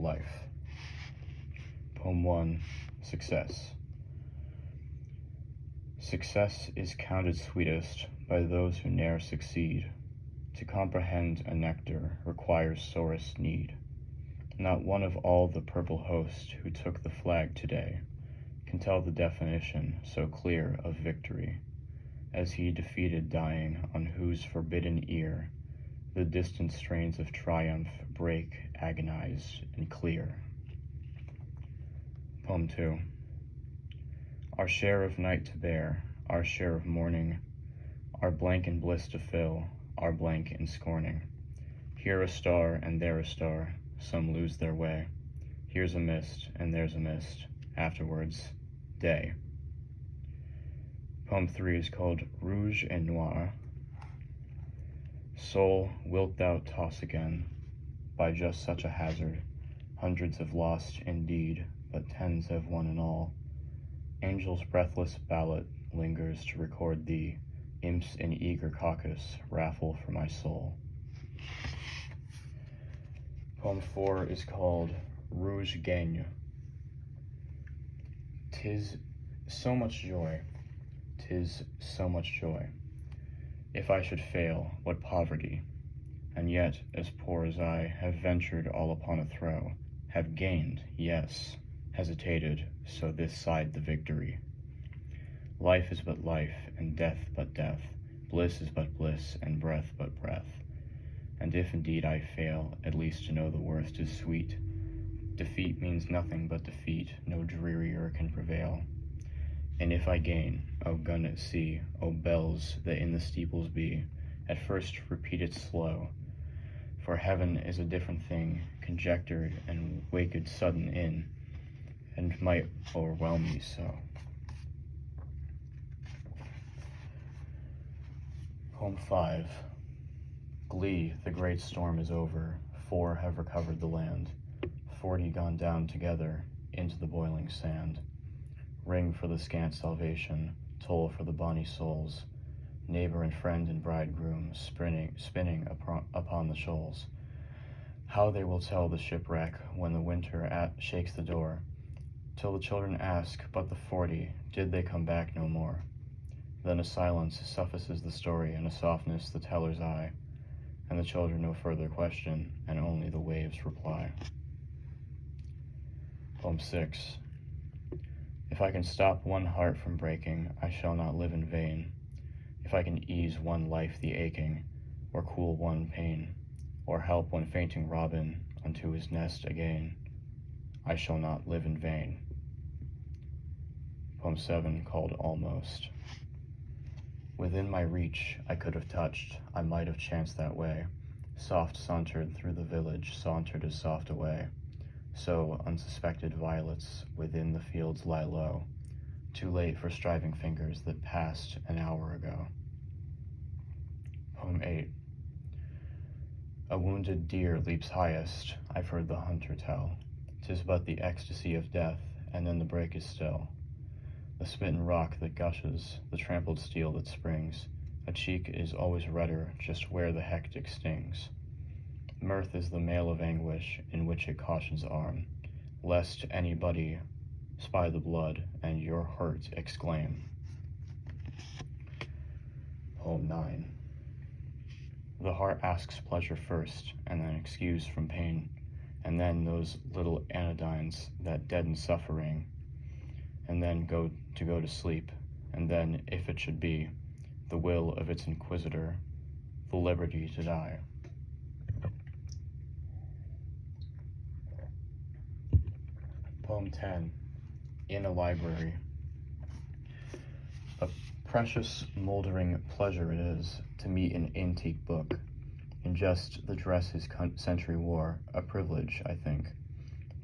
Life. Poem 1, Success. Success is counted sweetest by those who ne'er succeed. To comprehend a nectar requires sorest need. Not one of all the purple host who took the flag today can tell the definition so clear of victory, as he defeated dying on whose forbidden ear the distant strains of triumph break agonized and clear. Poem 2. Our share of night to bear, our share of morning, our blank in bliss to fill, our blank in scorning. Here a star and there a star, some lose their way. Here's a mist and there's a mist, afterwards, day. Poem 3 is called Rouge et Noir. Soul, wilt thou toss again, by just such a hazard? Hundreds have lost indeed, but tens have won in all. Angels' breathless ballot lingers to record thee. Imps in eager caucus raffle for my soul. Poem 4 is called Rouge Gagne. 'Tis so much joy, 'tis so much joy. If I should fail, what poverty! And yet, as poor as I, have ventured all upon a throw, have gained, yes, hesitated, so this side the victory. Life is but life, and death but death, bliss is but bliss, and breath but breath. And if indeed I fail, at least to know the worst is sweet. Defeat means nothing but defeat, no drearier can prevail. And if I gain, O gun at sea, O bells that in the steeples be, at first repeat it slow, for heaven is a different thing, conjectured and waked sudden in, and might o'erwhelm me so. Poem 5. Glee, the great storm is over, 4 have recovered the land, 40 gone down together into the boiling sand. Ring for the scant salvation, toll for the bonny souls, neighbor and friend and bridegroom spinning upon the shoals. How they will tell the shipwreck when the winter shakes the door, till the children ask, but the 40, did they come back no more? Then a silence suffices the story, and a softness the teller's eye, and the children no further question, and only the waves reply. Poem 6. If I can stop one heart from breaking, I shall not live in vain. If I can ease one life the aching, or cool one pain, or help one fainting robin unto his nest again, I shall not live in vain. Poem 7, called Almost. Within my reach I could have touched, I might have chanced that way, soft sauntered through the village, sauntered as soft away. So unsuspected violets within the fields lie low, too late for striving fingers that passed an hour ago. Poem 8. A wounded deer leaps highest, I've heard the hunter tell. 'Tis but the ecstasy of death, and then the break is still. The smitten rock that gushes, the trampled steel that springs, a cheek is always redder just where the hectic stings. Mirth is the mail of anguish in which it cautions arm, lest anybody spy the blood and your hurt exclaim. Poem 9. The heart asks pleasure first, and then excuse from pain, and then those little anodynes that deaden suffering, and then go to sleep, and then, if it should be, the will of its inquisitor, the liberty to die. Poem 10. In a library. A precious, moldering pleasure it is to meet an antique book, in just the dress his century wore, a privilege, I think,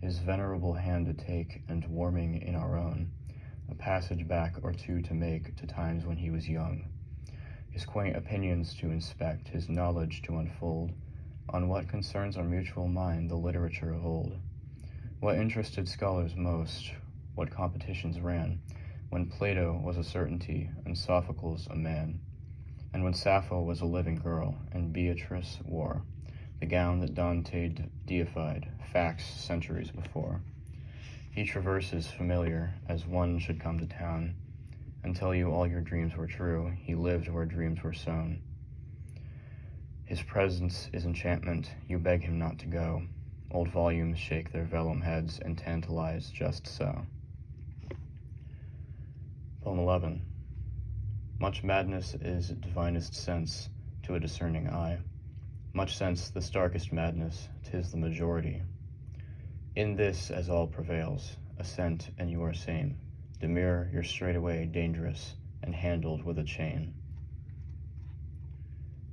his venerable hand to take, and warming in our own, a passage back or two to make to times when he was young, his quaint opinions to inspect, his knowledge to unfold, on what concerns our mutual mind the literature of old. What interested scholars most, what competitions ran, when Plato was a certainty, and Sophocles a man, and when Sappho was a living girl, and Beatrice wore the gown that Dante deified, facts centuries before. He traverses familiar, as one should come to town, and tell you all your dreams were true. He lived where dreams were sown. His presence is enchantment, you beg him not to go. Old volumes shake their vellum heads and tantalize just so. Poem 11. Much madness is divinest sense to a discerning eye. Much sense the starkest madness, 'tis the majority. In this as all prevails, assent and you are sane. Demure, you're straightway dangerous, and handled with a chain.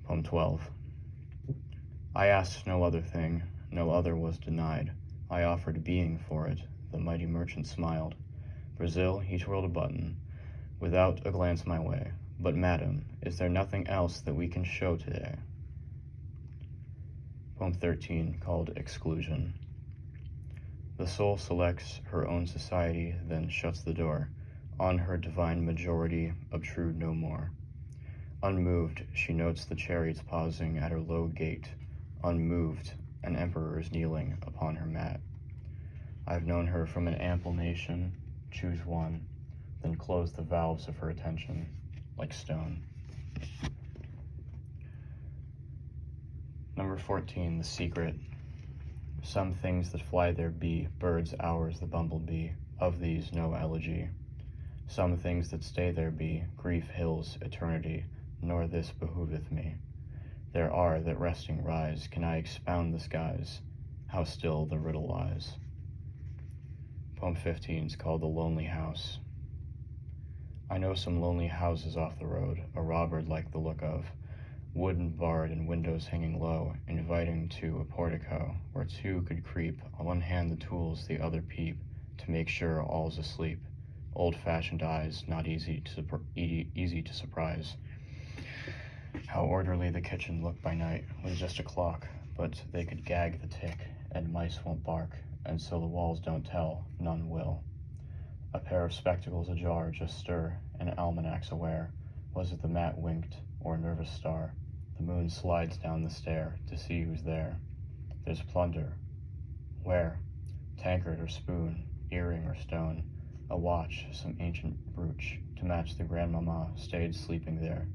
Poem 12. I asked no other thing, no other was denied. I offered being for it, the mighty merchant smiled. Brazil, he twirled a button, without a glance my way. But madam, is there nothing else that we can show today? Poem 13, called Exclusion. The soul selects her own society, then shuts the door. On her divine majority, obtrude no more. Unmoved, she notes the chariots pausing at her low gate. Unmoved, an emperor is kneeling upon her mat. I've known her from an ample nation, choose one, then close the valves of her attention, like stone. Number 14, The Secret. Some things that fly there be, birds ours the bumblebee, of these no elegy. Some things that stay there be, grief hills eternity, nor this behoveth me. There are that resting rise, can I expound the skies, how still the riddle lies. Poem 15 is called The Lonely House. I know some lonely houses off the road, a robber'd like the look of, wooden barred and windows hanging low, inviting to a portico, where two could creep, on one hand the tools, the other peep, to make sure all's asleep. Old-fashioned eyes, not easy to surprise. How orderly the kitchen looked by night, with just a clock, but they could gag the tick, and mice won't bark, and so the walls don't tell, none will. A pair of spectacles ajar, just stir, and almanac's aware. Was it the mat winked, or a nervous star? The moon slides down the stair, to see who's there. There's plunder. Where? Tankard or spoon, earring or stone, a watch, some ancient brooch, to match the grandmamma stayed sleeping there.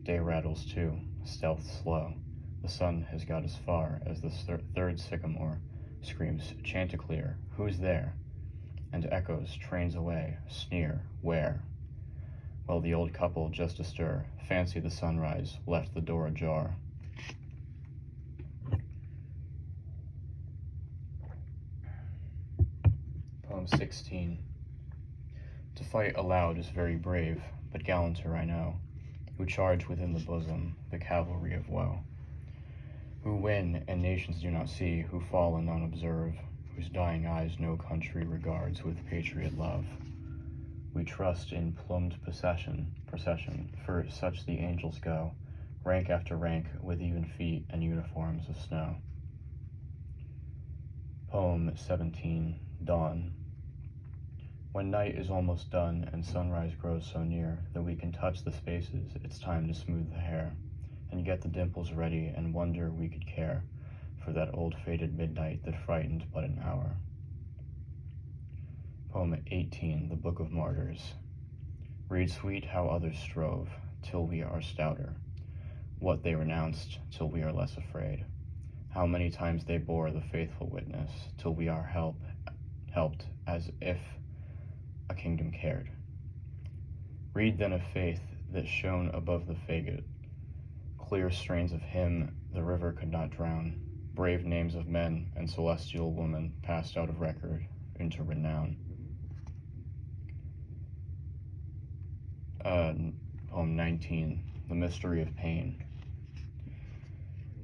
Day rattles too, stealth slow. The sun has got as far as the third sycamore, screams chanticleer, who's there? And echoes, trains away, sneer, where? Well, the old couple just astir, fancy the sunrise, left the door ajar. Poem 16. To fight aloud is very brave, but gallanter I know, who charge within the bosom the cavalry of woe, who win and nations do not see, who fall and none observe, whose dying eyes no country regards with patriot love. We trust in plumed procession, for such the angels go, rank after rank, with even feet and uniforms of snow. Poem 17, Dawn. When night is almost done and sunrise grows so near that we can touch the spaces, it's time to smooth the hair and get the dimples ready and wonder we could care for that old faded midnight that frightened but an hour. Poem 18, The Book of Martyrs. Read sweet how others strove, till we are stouter, what they renounced, till we are less afraid, how many times they bore the faithful witness, till we are helped as if a kingdom cared. Read then of faith that shone above the fagot, clear strains of hymn the river could not drown, brave names of men and celestial women passed out of record into renown. Poem 19, The Mystery of Pain.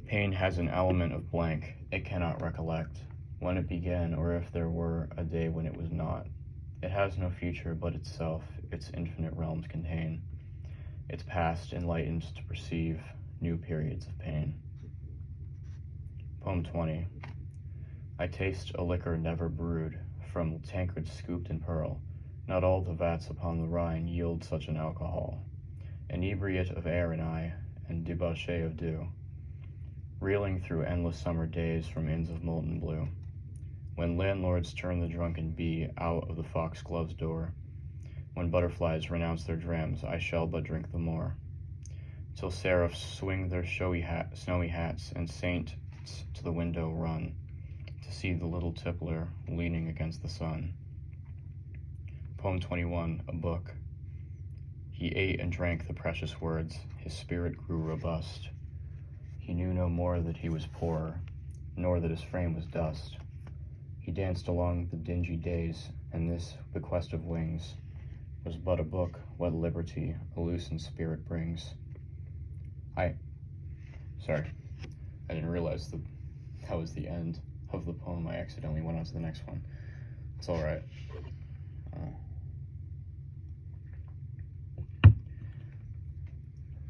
Pain has an element of blank, it cannot recollect when it began or if there were a day when it was not. It has no future but itself, its infinite realms contain. Its past enlightened to perceive new periods of pain. Poem 20. I taste a liquor never brewed, from tankards scooped in pearl. Not all the vats upon the Rhine yield such an alcohol. Inebriate of air and eye, and debauchee of dew. reeling through endless summer days from inns of molten blue. When landlords turn the drunken bee out of the foxglove's door, when butterflies renounce their drams, I shall but drink the more. Till seraphs swing their snowy hats, and saints to the window run, to see the little tippler leaning against the sun. Poem 21, a book. He ate and drank the precious words, his spirit grew robust. He knew no more that he was poor, nor that his frame was dust. He danced along the dingy days, and this bequest of wings was but a book, what liberty a loosened spirit brings. Sorry, I didn't realize that was the end of the poem. I accidentally went on to the next one. It's all right.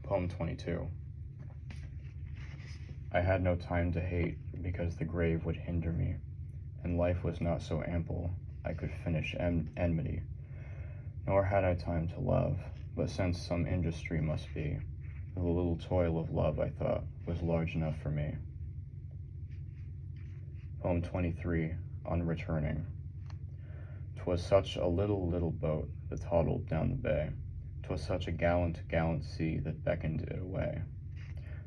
Poem 22. I had no time to hate, because the grave would hinder me, and life was not so ample I could finish enmity. Nor had I time to love, but since some industry must be, the little toil of love, I thought, was large enough for me. Poem 23, on returning. 'Twas such a little boat that toddled down the bay. 'Twas such a gallant sea that beckoned it away.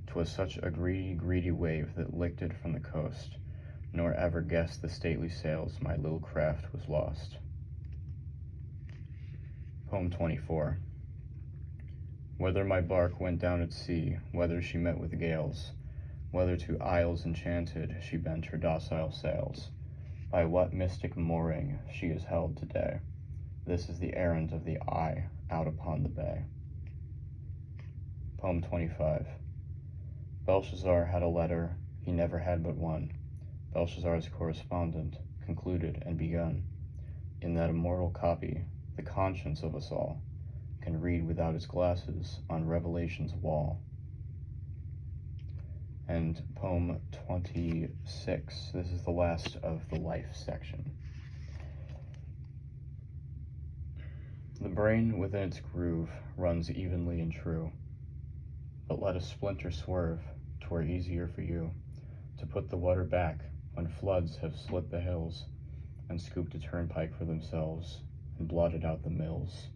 'Twas such a greedy wave that licked it from the coast, nor ever guessed the stately sails my little craft was lost. Poem 24. Whether my bark went down at sea, whether she met with gales, whether to isles enchanted she bent her docile sails, by what mystic mooring she is held today, this is the errand of the eye out upon the bay. Poem 25. Belshazzar had a letter, he never had but one. Belshazzar's correspondent, concluded and begun. In that immortal copy, the conscience of us all can read without its glasses on Revelation's wall. And poem 26, this is the last of the life section. The brain within its groove runs evenly and true, but let a splinter swerve, 'twere easier for you to put the water back when floods have slit the hills and scooped a turnpike for themselves and blotted out the mills.